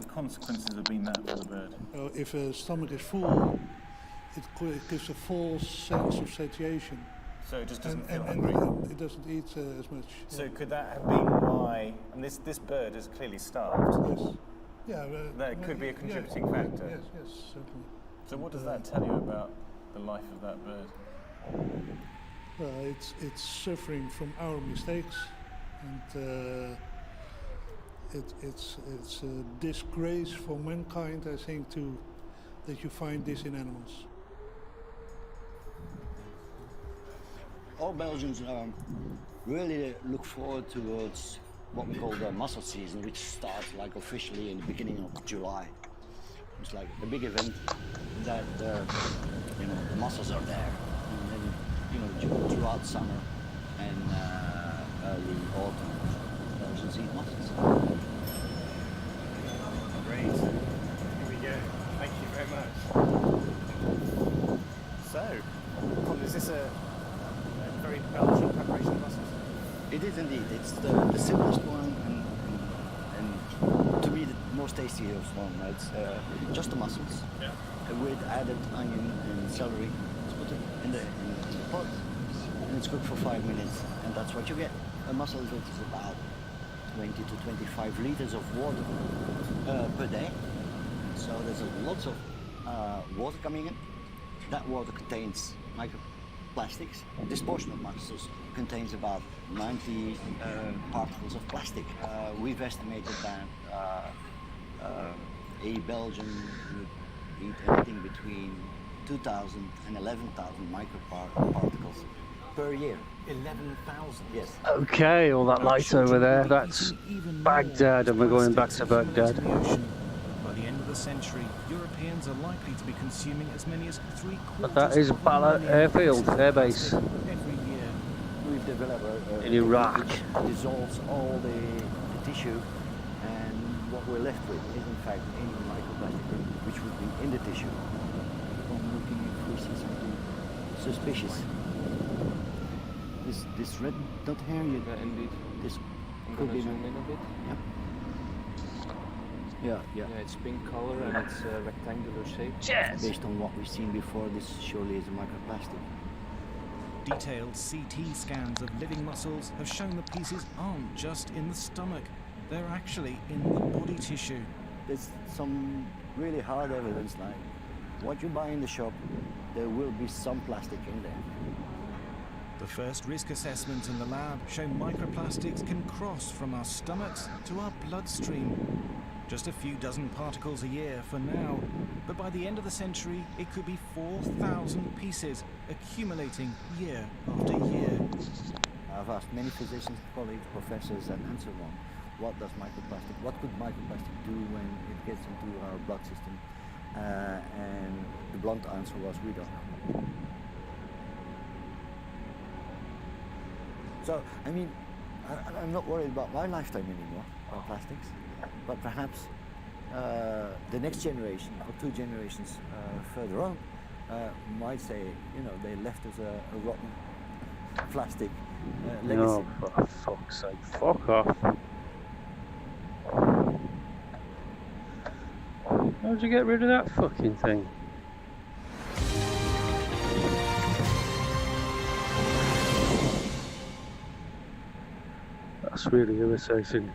the consequences have been that for the bird? If a stomach is full, it gives a false sense of satiation. So it just doesn't feel and hungry? It doesn't eat as much. So could that have been why, and this bird is clearly starved? Yes. Yeah. That could be a contributing factor? Yes, certainly. So what does that tell you about the life of that bird? Well, it's suffering from our mistakes, and it's a disgrace for mankind, I think, that you find this in animals. All Belgians really look forward towards what we call the mussel season, which starts like officially in the beginning of July. It's like a big event that the mussels are there, and then throughout summer and early autumn, Belgians eat mussels. Great. Here we go. Thank you very much. So, Paul, is this a very Belgian preparation of mussels? It is indeed. It's the simplest one and to me the most tastiest one. It's just the mussels with added onion and celery. It's put it in the pot and it's cooked for 5 minutes, and that's what you get. A mussel that is about 20 to 25 liters of water per day. So there's lots of water coming in. That water contains microplastics. This portion of mussels contains about 90 particles of plastic. We've estimated that a Belgian would eat anything between 2,000 and 11,000 microparticles per year. 11,000? Yes. Okay, all that light over there, that's Baghdad, and we're going back to Baghdad. By the end of the century, Europeans are likely to be consuming as many as 3/4. But that is Balad airfield, airbase. Every year. We've developed a in Iraq. which dissolves all the tissue, and what we're left with is in fact any microplastic which would be in the tissue. I'm looking if we see something suspicious. This red dot here, Indeed. this I'm could gonna be zoom in a bit. Yeah, Yeah, it's pink color and it's a rectangular shape. Yes. based on what we've seen before, this surely is a microplastic. Detailed CT scans of living mussels have shown the pieces aren't just in the stomach, they're actually in the body tissue. There's some really hard evidence, like what you buy in the shop, there will be some plastic in there. The first risk assessments in the lab show microplastics can cross from our stomachs to our bloodstream. Just a few dozen particles a year for now, but by the end of the century, it could be 4,000 pieces, accumulating year after year. I've asked many physicians, colleagues, professors, and so on, what could microplastic do when it gets into our blood system? And the blunt answer was, we don't know. So, I mean, I'm not worried about my lifetime anymore, about plastics, but perhaps the next generation or 2 generations further on might say, they left us a rotten plastic legacy. No, for fuck's sake, fuck off. How'd you get rid of that fucking thing? That's really irritating.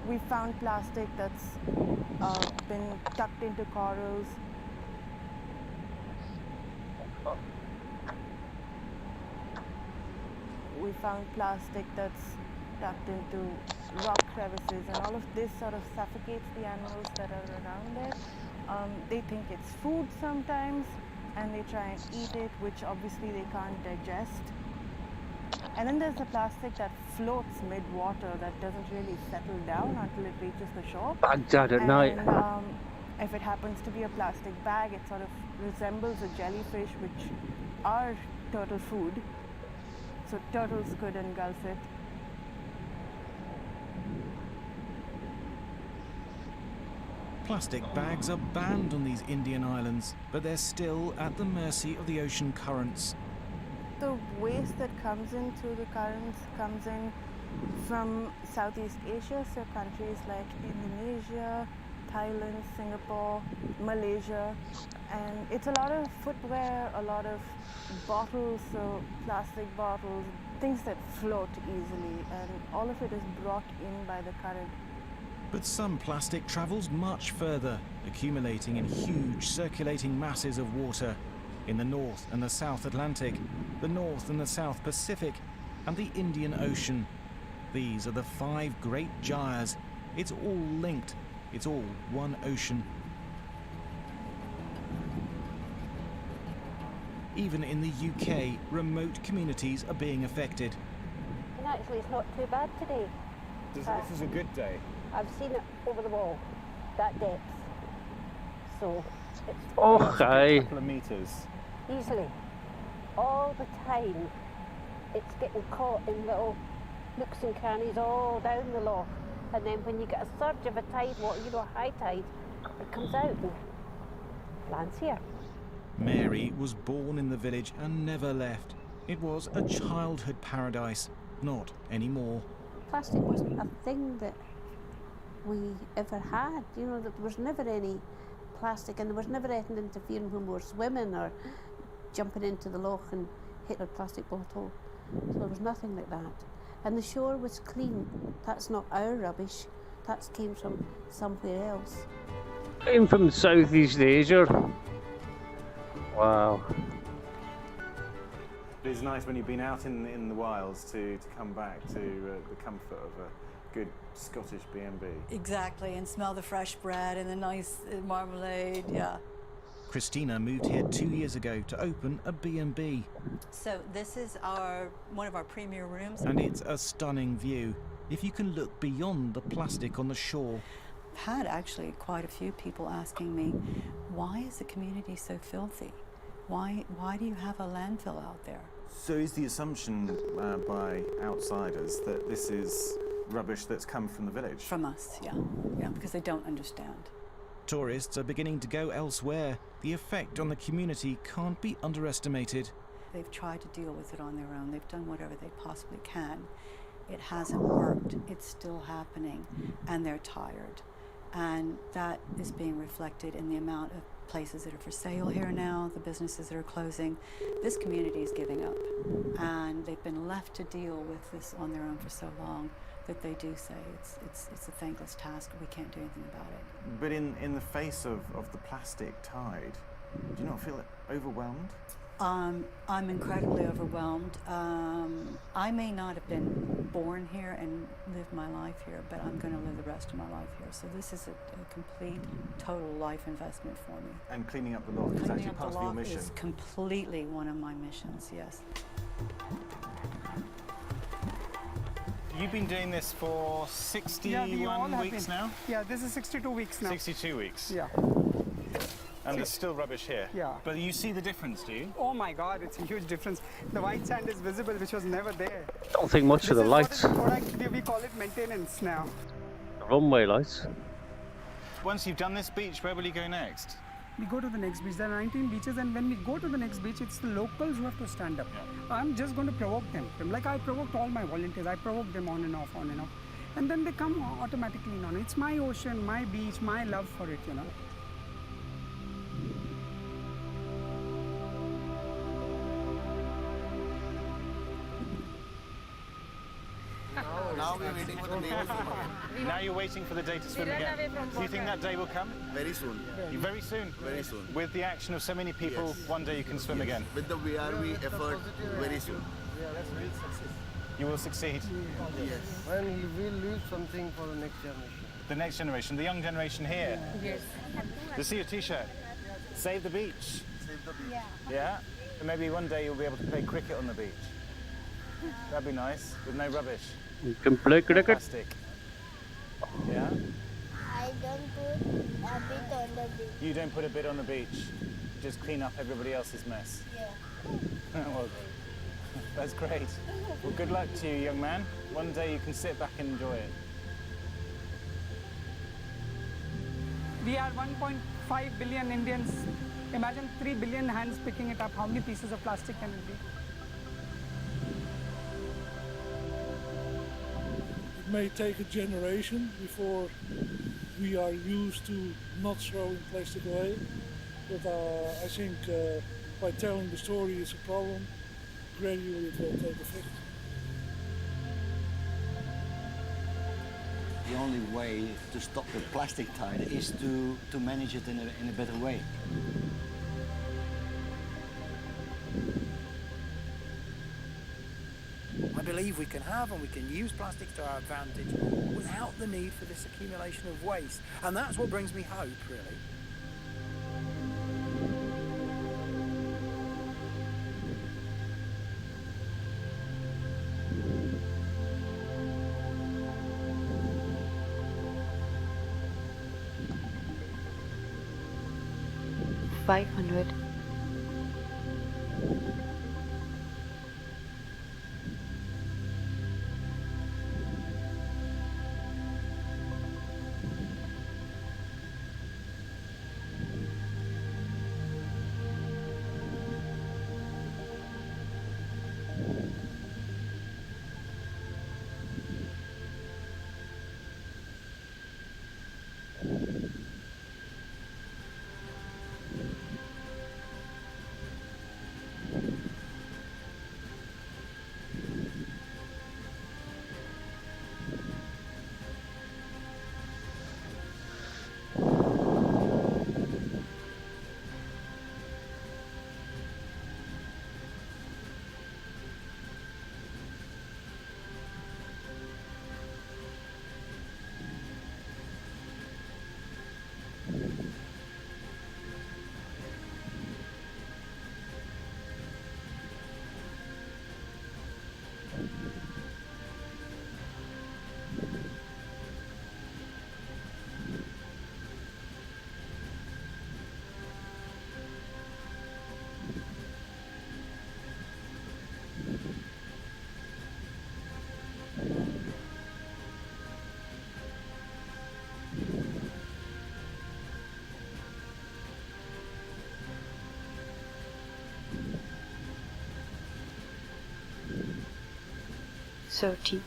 We found plastic that's been tucked into corals. We found plastic that's tucked into rock crevices, and all of this sort of suffocates the animals that are around it. They think it's food sometimes, and they try and eat it, which obviously they can't digest. And then there's the plastic that floats mid-water that doesn't really settle down until it reaches the shore. Baghdad at night. If it happens to be a plastic bag, it sort of resembles a jellyfish, which are turtle food. So turtles could engulf it. Plastic bags are banned on these Indian islands, but they're still at the mercy of the ocean currents. The waste that comes in through the currents comes in from Southeast Asia, so countries like Indonesia, Thailand, Singapore, Malaysia, and it's a lot of footwear, a lot of bottles, so plastic bottles, things that float easily, and all of it is brought in by the current. But some plastic travels much further, accumulating in huge circulating masses of water in the North and the South Atlantic, the North and the South Pacific, and the Indian Ocean. These are the 5 great gyres. It's all linked. It's all one ocean. Even in the UK, remote communities are being affected. And actually, it's not too bad today. This is a good day. I've seen it over the wall, that depth. So it's Okay. A couple of meters. easily, all the time, it's getting caught in little nooks and crannies all down the loch. And then when you get a surge of a tide water, you know, high tide, it comes out and lands here. Mary was born in the village and never left. It was a childhood paradise, not anymore. Plastic wasn't a thing that we ever had. You know, there was never any plastic, and there was never anything interfering when we were swimming or jumping into the loch and hitting a plastic bottle. So there was nothing like that. And the shore was clean. That's not our rubbish. That came from somewhere else. Came from Southeast Asia. Wow. It's nice when you've been out in the wilds to come back to the comfort of a good Scottish B&B. Exactly, and smell the fresh bread and the nice marmalade, yeah. Christina moved here 2 years ago to open a B&B. So this is one of our premier rooms. And it's a stunning view, if you can look beyond the plastic on the shore. I've had actually quite a few people asking me, why is the community so filthy? Why do you have a landfill out there? So is the assumption by outsiders that this is rubbish that's come from the village? From us, yeah, because they don't understand. Tourists are beginning to go elsewhere. The effect on the community can't be underestimated. They've tried to deal with it on their own. They've done whatever they possibly can. It hasn't worked. It's still happening, and they're tired. And that is being reflected in the amount of places that are for sale here now, the businesses that are closing. This community is giving up, and they've been left to deal with this on their own for so long that they do say it's a thankless task. We can't do anything about it. But in the face of the plastic tide, do you not feel overwhelmed? I'm incredibly overwhelmed. I may not have been born here and lived my life here, but I'm going to live the rest of my life here. So this is a complete, total life investment for me. And cleaning up the loch is actually part of your mission? Is completely one of my missions, yes. You've been doing this for 61 weeks now? Yeah, this is 62 weeks now. 62 weeks? Yeah. And there's still rubbish here? Yeah. But you see the difference, do you? Oh my God, it's a huge difference. The white sand is visible, which was never there. I don't think much of the lights. We call it maintenance now. The runway lights. Once you've done this beach, where will you go next? We go to the next beach. There are 19 beaches, and when we go to the next beach, it's the locals who have to stand up. Yeah. I'm just going to provoke them. Like I provoked all my volunteers. I provoke them on and off, on and off. And then they come automatically on. It's my ocean, my beach, my love for it, you know. Now we're waiting for the day to swim again. Now you're waiting for the day to swim again. Do you think that day will come? Very soon. Very soon? Very soon. With the action of so many people, yes. One day you can swim again. With the VRV effort, very soon. You will succeed? Yes. And we will leave something for the next generation. The next generation, the young generation here? Yes. To see your t-shirt. Save the beach. Save the beach. Yeah? And maybe one day you'll be able to play cricket on the beach. That'd be nice, with no rubbish. You can play cricket. Plastic. Yeah? I don't put a bit on the beach. You don't put a bit on the beach. Just clean up everybody else's mess. Yeah. Well, that's great. Well, good luck to you, young man. One day you can sit back and enjoy it. We are 1.5 billion Indians. Imagine 3 billion hands picking it up. How many pieces of plastic can it be? may take a generation before we are used to not throwing plastic away. But I think by telling the story it's a problem, gradually it will take effect. The only way to stop the plastic tide is to manage it in a better way. I believe we can have and we can use plastics to our advantage without the need for this accumulation of waste. And that's what brings me hope, really. $500. $30.